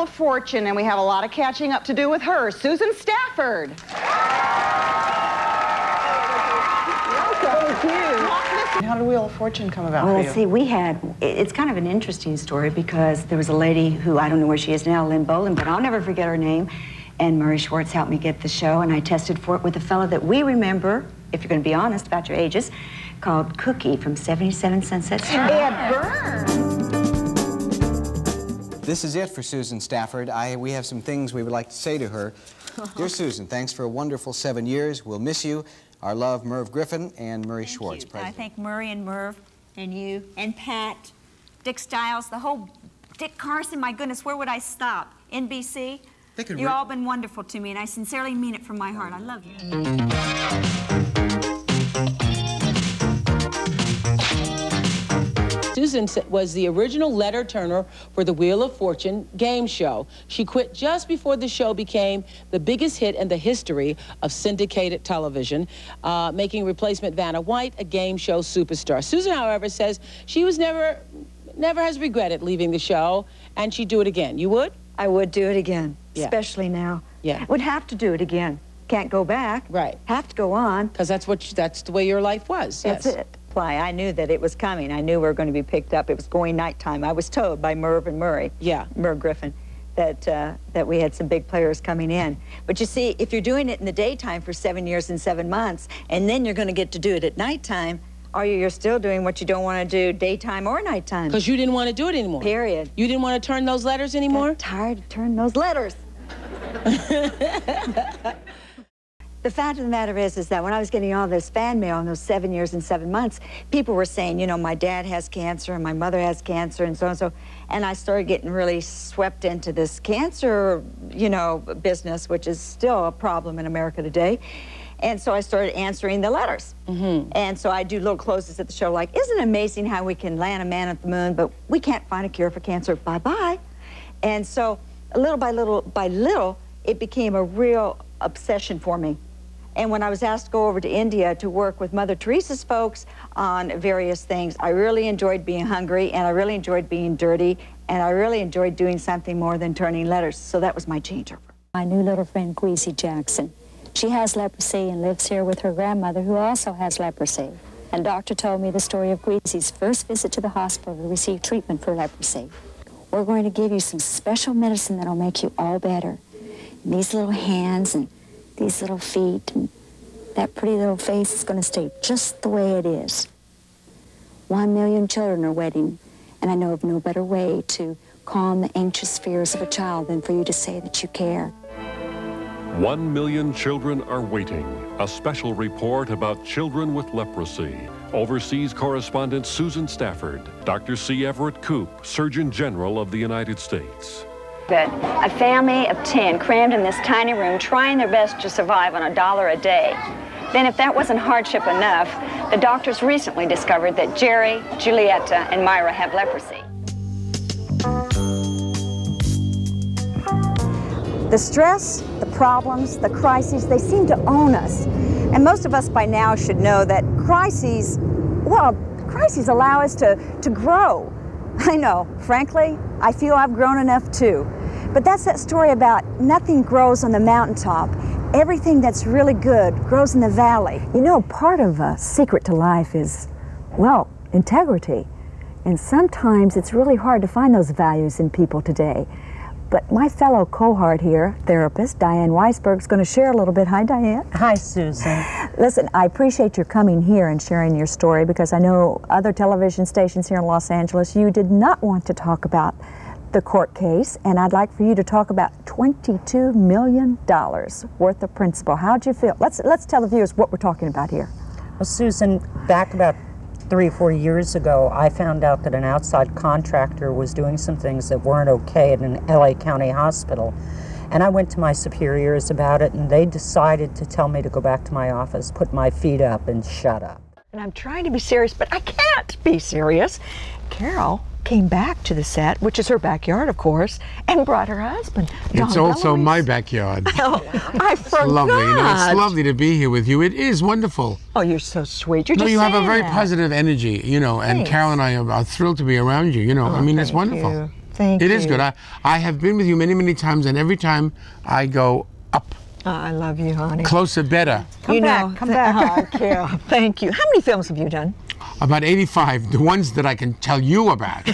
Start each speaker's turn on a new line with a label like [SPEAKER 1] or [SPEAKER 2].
[SPEAKER 1] of Fortune, and we have a lot of catching up to do with her, Susan Stafford. Thank you. How did Wheel of Fortune come about for you?
[SPEAKER 2] Let's see, it's kind of an interesting story because there was a lady who, I don't know where she is now, Lynn Boland, but I'll never forget her name, and Murray Schwartz helped me get the show, and I tested for it with a fellow that we remember, if you're going to be honest about your ages, called Cookie from 77 Sunset Street.
[SPEAKER 1] Ed Byrne.
[SPEAKER 3] This is it for Susan Stafford. We have some things we would like to say to her. Dear Susan, thanks for a wonderful 7 years. We'll miss you. Our love, Merv Griffin and Murray Schwartz.
[SPEAKER 2] I thank Murray and Merv and you and Pat, Dick Stiles, the whole Dick Carson. My goodness, where would I stop? NBC? You've all been wonderful to me, and I sincerely mean it from my heart. I love you.
[SPEAKER 4] Susan was the original letter turner for the Wheel of Fortune game show. She quit just before the show became the biggest hit in the history of syndicated television, making replacement Vanna White a game show superstar. Susan, however, says she was never has regretted leaving the show, and she'd do it again. You would?
[SPEAKER 2] I would do it again, especially now.
[SPEAKER 4] Yeah.
[SPEAKER 2] Would have to do it again. Can't go back.
[SPEAKER 4] Right.
[SPEAKER 2] Have to go on.
[SPEAKER 4] Because that's the way your life was.
[SPEAKER 2] That's it. Why, I knew that it was coming. I knew we were going to be picked up. It was going nighttime. I was told by Merv and Murray, Merv Griffin, that we had some big players coming in. But you see, if you're doing it in the daytime for 7 years and 7 months, and then you're going to get to do it at nighttime, or you're still doing what you don't want to do daytime or nighttime.
[SPEAKER 4] Because you didn't want to do it anymore.
[SPEAKER 2] Period.
[SPEAKER 4] You didn't want to turn those letters anymore?
[SPEAKER 2] I'm tired of turning those letters. The fact of the matter is that when I was getting all this fan mail in those 7 years and 7 months, people were saying, you know, my dad has cancer and my mother has cancer and so and so. And I started getting really swept into this cancer, you know, business, which is still a problem in America today. And so I started answering the letters. And so I do little closes at the show like, isn't it amazing how we can land a man at the moon, but we can't find a cure for cancer, bye-bye. And so little by little, it became a real obsession for me. And when I was asked to go over to India to work with Mother Teresa's folks on various things, I really enjoyed being hungry, and I really enjoyed being dirty, and I really enjoyed doing something more than turning letters. So that was my changeover.
[SPEAKER 5] My new little friend, Gweezy Jackson. She has leprosy and lives here with her grandmother, who also has leprosy. And doctor told me the story of Gweezy's first visit to the hospital to receive treatment for leprosy. We're going to give you some special medicine that'll make you all better. And these little hands and these little feet and that pretty little face is going to stay just the way it is. 1 million children are waiting, and I know of no better way to calm the anxious fears of a child than for you to say that you care.
[SPEAKER 6] 1 million children are waiting. A special report about children with leprosy. Overseas correspondent Susan Stafford, Dr. C. Everett Koop, Surgeon General of the United States.
[SPEAKER 2] That a family of 10 crammed in this tiny room trying their best to survive on $1 a day. Then if that wasn't hardship enough, the doctors recently discovered that Jerry, Julietta, and Myra have leprosy.
[SPEAKER 7] The stress, the problems, the crises, they seem to own us. And most of us by now should know that crises allow us to grow. I know, frankly, I feel I've grown enough too. But that's that story about nothing grows on the mountaintop. Everything that's really good grows in the valley. You know, part of a secret to life is, well, integrity. And sometimes it's really hard to find those values in people today. But my fellow cohort here, therapist, Diane Weisberg, is going to share a little bit. Hi, Diane.
[SPEAKER 8] Hi, Susan.
[SPEAKER 7] Listen, I appreciate your coming here and sharing your story because I know other television stations here in Los Angeles, you did not want to talk about the court case, and I'd like for you to talk about $22 million worth of principal. How'd you feel? Let's tell the viewers what we're talking about here.
[SPEAKER 8] Well, Susan, back about 3 or 4 years ago, I found out that an outside contractor was doing some things that weren't okay at an LA County hospital. And I went to my superiors about it, and they decided to tell me to go back to my office, put my feet up, and shut up.
[SPEAKER 7] And I'm trying to be serious, but I can't be serious. Carol came back to the set, which is her backyard, of course, and brought her husband, John
[SPEAKER 9] It's also
[SPEAKER 7] Deloise.
[SPEAKER 9] my backyard.
[SPEAKER 7] Oh, I forgot.
[SPEAKER 9] It's lovely. You know, it's lovely to be here with you. It is wonderful.
[SPEAKER 7] Oh, you're so sweet. You're
[SPEAKER 9] no,
[SPEAKER 7] just
[SPEAKER 9] you have a
[SPEAKER 7] saying
[SPEAKER 9] very
[SPEAKER 7] that.
[SPEAKER 9] positive energy, you know, and
[SPEAKER 7] Thanks.
[SPEAKER 9] Carol and I are thrilled to be around you, you know.
[SPEAKER 7] Oh,
[SPEAKER 9] I mean, it's
[SPEAKER 7] thank
[SPEAKER 9] wonderful.
[SPEAKER 7] you.
[SPEAKER 10] Thank you.
[SPEAKER 9] It is good. I have been with you many, many times, and every time I go up.
[SPEAKER 10] I love you, honey.
[SPEAKER 9] Closer, better.
[SPEAKER 10] Come back. Oh, Carol, thank you. How many films have you done?
[SPEAKER 9] About 85, the ones that I can tell you about.